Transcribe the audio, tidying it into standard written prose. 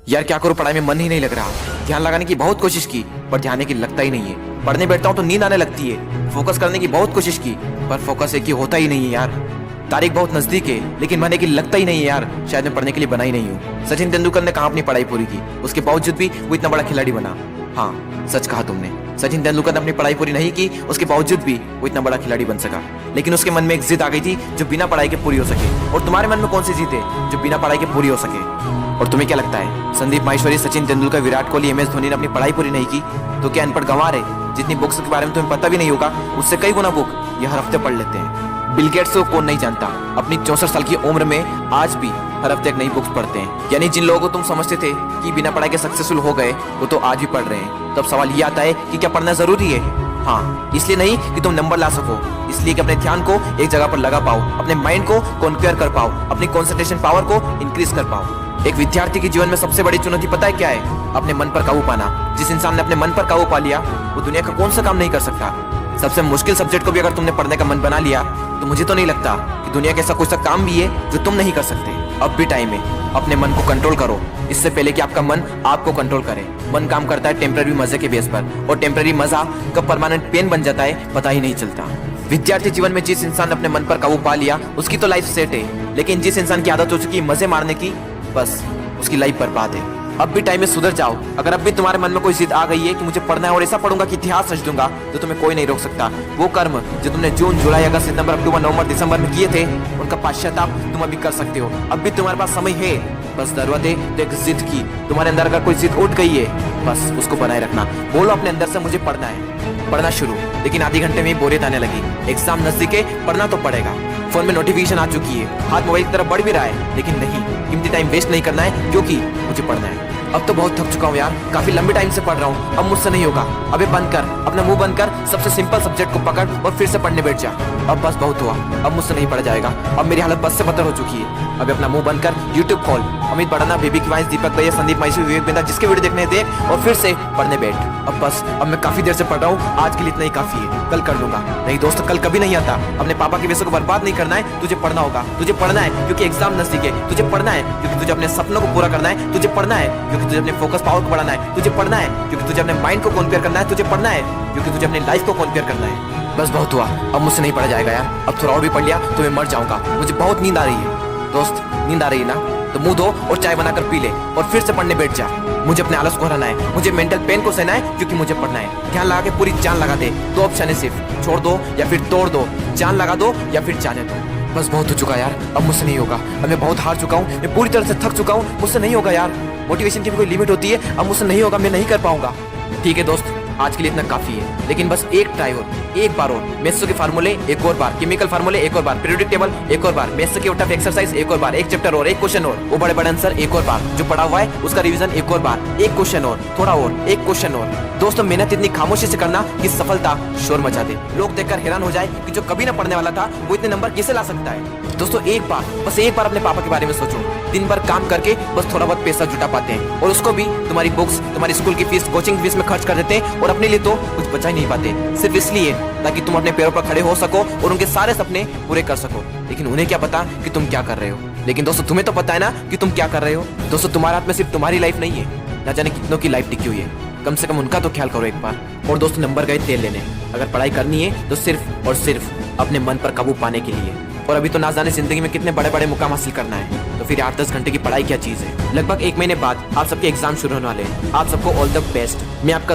यार क्या करूं, पढ़ाई में मन ही नहीं लग रहा। ध्यान लगाने की बहुत कोशिश की पर ध्यान की लगता ही नहीं है। पढ़ने बैठता हूं तो नींद आने लगती है। फोकस करने की बहुत कोशिश की पर फोकस एक ही होता ही नहीं है यार। तारीख बहुत नजदीक है लेकिन मन की लगता ही नहीं है यार। शायद मैं पढ़ने के लिए बना ही नहीं हूँ। सचिन तेंदुलकर ने कहाँ अपनी पढ़ाई पूरी की, उसके बावजूद भी वो इतना बड़ा खिलाड़ी बना। हाँ सच कहा तुमने, सचिन तेंदुलकर ने अपनी पढ़ाई पूरी नहीं की, उसके बावजूद भी वो इतना बड़ा खिलाड़ी बन सका। लेकिन उसके मन में एक जिद आ गई थी जो बिना पढ़ाई के पूरी हो सके। और तुम्हारे मन में कौन सी जिद है जो बिना पढ़ाई के पूरी हो सके? और तुम्हें क्या लगता है संदीप माहेश्वरी, सचिन तेंदुलकर, विराट कोहली, MS धोनी ने अपनी पढ़ाई पूरी नहीं की तो क्या अनपढ़ गंवार है? जितनी बुक्स के बारे में तुम्हें पता भी नहीं होगा उससे कई गुना बुक ये हर हफ्ते पढ़ लेते हैं। बिल गेट्स को कौन नहीं जानता, अपनी 64 साल की उम्र में आज भी हर हफ्ते एक नई बुक्स पढ़ते हैं। यानी जिन लोगों को तुम समझते थे कि बिना पढ़ाई के सक्सेसफुल हो गए वो तो आज भी पढ़ रहे हैं। तब सवाल ये आता है कि क्या पढ़ना जरूरी है? हाँ, इसलिए नहीं कि तुम नंबर ला सको, इसलिए कि अपने ध्यान को एक जगह पर लगा पाओ, अपने माइंड को कॉन्क्वेयर कर पाओ, अपनी कॉन्सेंट्रेशन पावर को इंक्रीज कर पाओ। एक विद्यार्थी के जीवन में सबसे बड़ी चुनौती पता है क्या है? अपने मन पर काबू पाना। जिस इंसान ने अपने मन पर काबू पा लिया वो दुनिया का कौन सा काम नहीं कर सकता। सबसे मुश्किल सब्जेक्ट को भी अगर तुमने पढ़ने का मन बना लिया तो मुझे तो नहीं लगता कि दुनिया का ऐसा कोई सा काम भी है जो तुम नहीं कर सकते। अब भी टाइम है, अपने मन को कंट्रोल करो इससे पहले कि आपका मन आपको कंट्रोल करे। मन काम करता है टेम्पररी मजे के बेस पर और टेम्पररी मजा कब परमानेंट पेन बन जाता है पता ही नहीं चलता। विद्यार्थी जीवन में जिस इंसान ने अपने मन पर काबू पा लिया उसकी तो लाइफ सेट है, लेकिन जिस इंसान की आदत हो चुकी है मजे मारने की, बस उसकी लाइफ बर्बाद है। अब भी टाइम में सुधर जाओ। अगर अब भी तुम्हारे मन में कोई जिद आ गई है कि मुझे पढ़ना है और ऐसा पढ़ूंगा कि इतिहास रच दूंगा तो तुम्हें कोई नहीं रोक सकता। वो कर्म जो तुमने जून, जुलाई, अगस्त, सितंबर, अक्टूबर, नवंबर, दिसंबर में किए थे उनका पश्चाताप तुम अभी कर सकते हो। अब भी तुम्हारे पास समय है, बस जरूरत है तो एक जिद की। तुम्हारे अंदर अगर कोई जिद उठ गई है बस उसको बनाए रखना। बोलो अपने अंदर से मुझे पढ़ना है। पढ़ना शुरू, लेकिन आधे घंटे में बोरियत आने लगी। एग्जाम नजदीक है, पढ़ना तो पड़ेगा। फोन में नोटिफिकेशन आ चुकी है, हाथ मोबाइल की तरफ बढ़ भी रहा है, लेकिन नहीं, कीमती टाइम वेस्ट नहीं करना है क्योंकि मुझे पढ़ना है। अब तो बहुत थक चुका हूँ यार, काफी लंबे टाइम से पढ़ रहा हूँ, अब मुझसे नहीं होगा। अबे बंद कर, अपना मुंह बंद कर, सबसे सिंपल सब्जेक्ट को पकड़ और फिर से पढ़ने बैठ जा। अब बस बहुत हुआ, अब मुझसे नहीं पढ़ा जाएगा। अब मेरी हालत बस से बदतर हो चुकी है। अब अपना मुंह बंद कर, यूट्यूब खोल, अमित बड़ाना, बेबी की वॉइस, दीपक भैया, संदीप माहेश्वरी, विवेक बिंदा, जिसके वीडियो देखने देख और फिर से पढ़ने बैठ। अब बस, अब मैं काफी देर से पढ़ रहा हूँ, आज के लिए इतना ही काफी है, कल कर लूंगा। नहीं दोस्त, कल कभी नहीं आता। अपने पापा के पैसे को बर्बाद नहीं करना है, तुझे पढ़ना होगा। तुझे पढ़ना है क्योंकि एग्जाम नजदीक है, तुझे पढ़ना है क्योंकि तुझे अपने सपनों को पूरा करना है, तुझे पढ़ना है क्योंकि तुझे अपने फोकस पावर को बढ़ाना है, तुझे पढ़ना है क्योंकि तुझे अपने माइंड को कॉन्क्वेयर करना है, तुझे पढ़ना है क्योंकि तुझे अपनी लाइफ को कॉन्क्वेयर करना है। बस बहुत हुआ, अब मुझसे नहीं पढ़ा जाएगा यार। अब थोड़ा और भी पढ़ लिया तो मैं मर जाऊंगा। मुझे बहुत नींद आ रही है। दोस्त, नींद आ रही है ना तो मुंह धो और चाय बनाकर पी ले और फिर से पढ़ने बैठ जा। मुझे अपने आलस को हराना है, मुझे मेंटल पेन को सहना है क्योंकि मुझे पढ़ना है। ध्यान लगा के पूरी जान लगा दे। दो ऑप्शन है सिर्फ, छोड़ दो या फिर तोड़ दो, जान लगा दो या फिर जाने दो। बस बहुत हो चुका यार, अब मुझसे नहीं होगा। अब मैं बहुत हार चुका हूँ, मैं पूरी तरह से थक चुका हूँ, मुझसे नहीं होगा यार। मोटिवेशन की भी कोई लिमिट होती है, अब मुझसे नहीं होगा, मैं नहीं कर पाऊंगा। ठीक है दोस्त, आज के लिए इतना काफी है, लेकिन बस एक ट्राई और, एक बार और। मैथ्स के फार्मूले एक और बार, केमिकल फार्मूले एक और बार, पीरियोडिक टेबल एक और बार, मैथ्स के टफ एक्सरसाइज एक और बार, एक चैप्टर और, एक क्वेश्चन और, वो बड़े बड़े आंसर एक और बार, जो पढ़ा हुआ है उसका रिवीजन एक और बार, एक क्वेश्चन और, थोड़ा और, एक क्वेश्चन और। दोस्तों, मेहनत इतनी खामोशी से करना कि सफलता शोर मचा दे, लोग देखकर हैरान हो जाए कि जो कभी ना पढ़ने वाला था वो इतने नंबर कैसे ला सकता है। दोस्तों, एक बार, बस एक बार अपने पापा के बारे में सोचो। दिन भर काम करके बस थोड़ा बहुत पैसा जुटा पाते हैं और उसको भी तुम्हारी बुक्स, तुम्हारी स्कूल की फीस, कोचिंग फीस में खर्च कर देते हैं और अपने लिए तो कुछ बचा ही नहीं पाते, सिर्फ इसलिए ताकि तुम अपने पैरों पर खड़े हो सको और उनके सारे सपने पूरे कर सको। लेकिन उन्हें क्या पता कि तुम क्या कर रहे हो। लेकिन दोस्तों, तुम्हें तो पता है ना कि तुम क्या कर रहे हो। दोस्तों, तुम्हारे हाथ में सिर्फ तुम्हारी लाइफ नहीं है, ना जाने कितनों की लाइफ टिकी हुई है। कम से कम उनका तो ख्याल करो एक बार। और दोस्तों, नंबर गए तेल लेने। अगर पढ़ाई करनी है तो सिर्फ और सिर्फ अपने मन पर काबू पाने के लिए। और अभी तो ना जाने जिंदगी में कितने बड़े बड़े मुकाम हासिल करना है, तो फिर 8-10 घंटे की पढ़ाई क्या चीज है। लगभग 1 महीने बाद आप सबके एग्जाम शुरू होने वाले हैं। आप सबको ऑल द बेस्ट। मैं आपका